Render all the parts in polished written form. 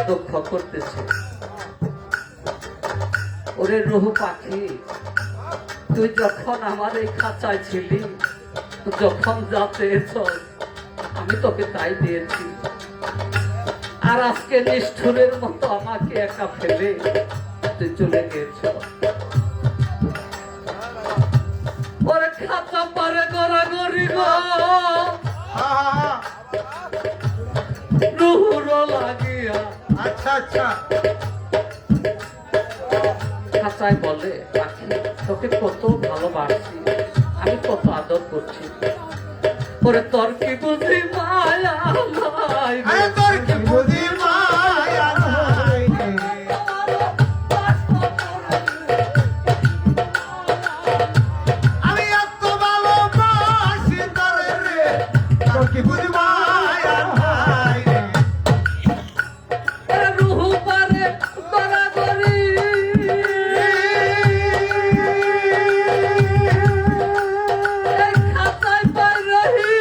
দুঃখ করতেছে। ওরে রুহু পাখি, তুই যখন আমার এই খাঁচায় ছিলি, যখন যা চেয়েছ আমি তোকে তাই দিয়েছি, আর আজকে নিষ্ঠুরের মতো আমাকে একা ফেলে তুই চলে গিয়েছ। ওরে খাঁচা পারে গড়াগড়ি গো, রুহুর লাগিয়া। আচ্ছা আচ্ছা, খাঁচায় বলে পাখি, তোকে কত ভালোবাসি, আমি কত আদর করছি, ওরে তোর কি বুঝি মায়া নাই, আরে তোর কি বুঝি মায়া নাই, আমি এত ভালোবাসি তোরে রে, তোর কি বুঝি মায়া নাই, ওরে রুহু পারে গড়াগড়ি, এই খাঁচায় পাই রহি,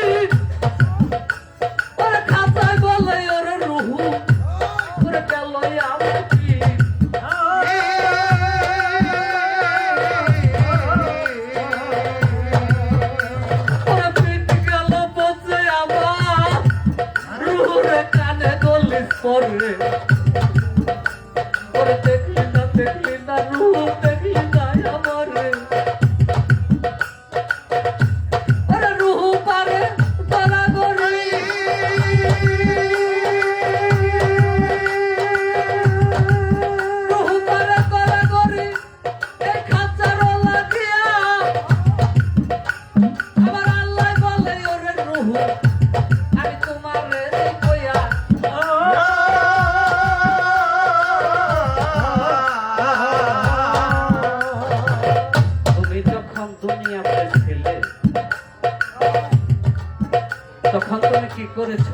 ওরে খাঁচায় বলে ওরে রুহু, ওরে গেল আমি ওরে পিট গেল বসে আমার, রুহুরে কানে গলিস পরে, ওরে দেখলি না রুহু, দেখলি না আমার রে, ওরে রুহু পারে গড়াগড়ি, রুহু পারে গড়াগড়ি, এই খাঁচার লাগিয়া আমার আল্লাহ বলে ওরে রুহু, আমি তোমার রে কইয়া তুমি যখন দুনিয়াতে ছিলে তখন তুমি কি করেছ?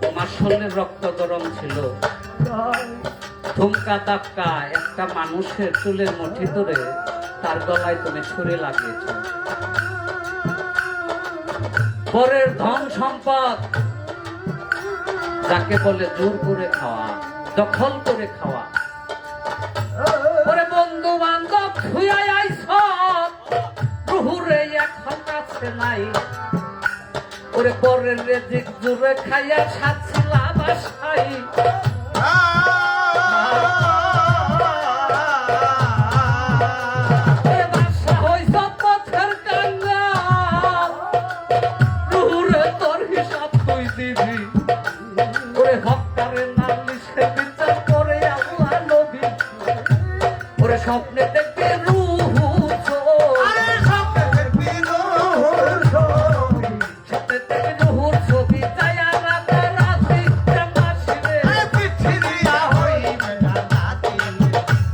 তোমার শরীরে রক্ত গরম ছিল, ধুমকা দাপকা একটা মানুষের চুলের মুঠি ধরে তার গলায় তুমি ছুরি লাগিয়েছ। পরের ধন সম্পদ যাকে বলে জোর করে খাওয়া, দখল করে খাওয়া, ওরে বন্ধু বান্ধব খুঁয়াই আইছ, রুহুরে এখন কাছে নাই, ওরে পরের রেজিক জুড়ে খাইয়া সাচ্ছিলা বাসাই, ওরে বাসা হইছ পথের কাঙ্গাল, রুহুরে তোর হিসাব তুই দিবি, ওরে হকারে নালিশে বিচার করে আল্লাহ নবী, ওরে স্বপ্নে দেখবে রুহু আরে স্বপ্নে দেখবি রুহুর ছবি, স্বপ্নে দেখবে রুহুর ছবি, যায়া রাতারাতি জামাসিরে, আরে পিঠি দিয়া হইবে না নাতি,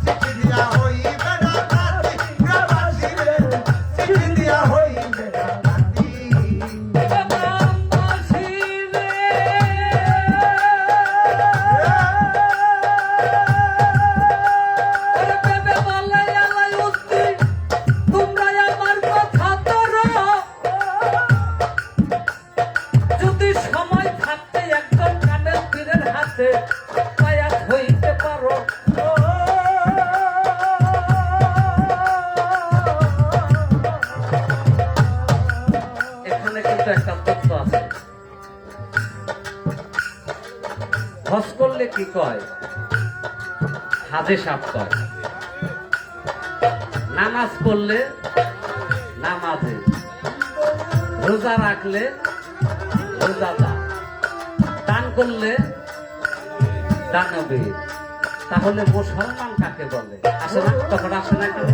চিঠি দিয়া হইবে না নাতি, গ্রামবাসী রে, চিঠি দিয়া হইবে না নাতি, জামাসিরে। ওরে বেবে বলে আলাই উস্তি, তোমরা আমার কথা ধরো, যদি সময় থাকতে একদম কানের পীরের হাতে পায়াত হইতে পারো, এখানে কিন্তু একটা তথ্য আছে। হজ করলে কি কয়? হাজে সাপ কয়। নামাজ পড়লে নামাজে, রোজা রাখলে রোজাদা, দান করলে দানবীর। তাহলে মুসলমান কাকে বলে? আসে না? তখন আসে না কেন?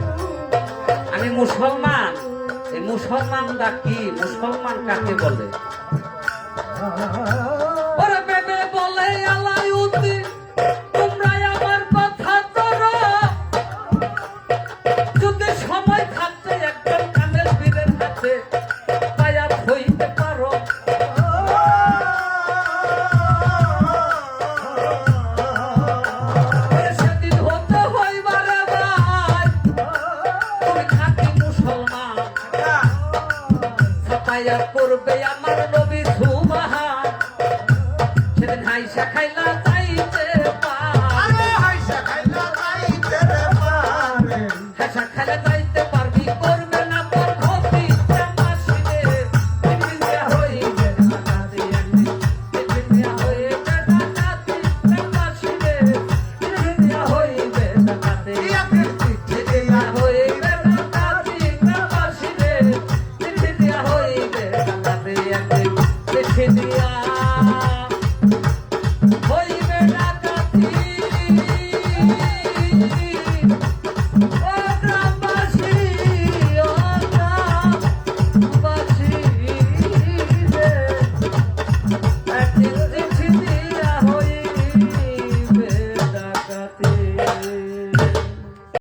আমি মুসলমান, এই মুসলমানরা কি? মুসলমান কাকে বলে? ওরে বেবে বলে আলাউদ্দিন, তোমরা আমার কথা ধরো, যদি সময় থাকতে একজন কামেল বীরের হাতে বায়াত হইতে পারো, সেদিন হতে হইবারে ভাই তুমি খাঁটি মুসলমান, ছাপাইয়া করবে আমার নবী সুবহান, সেদিন হাইসা খাইলা যাই একদিন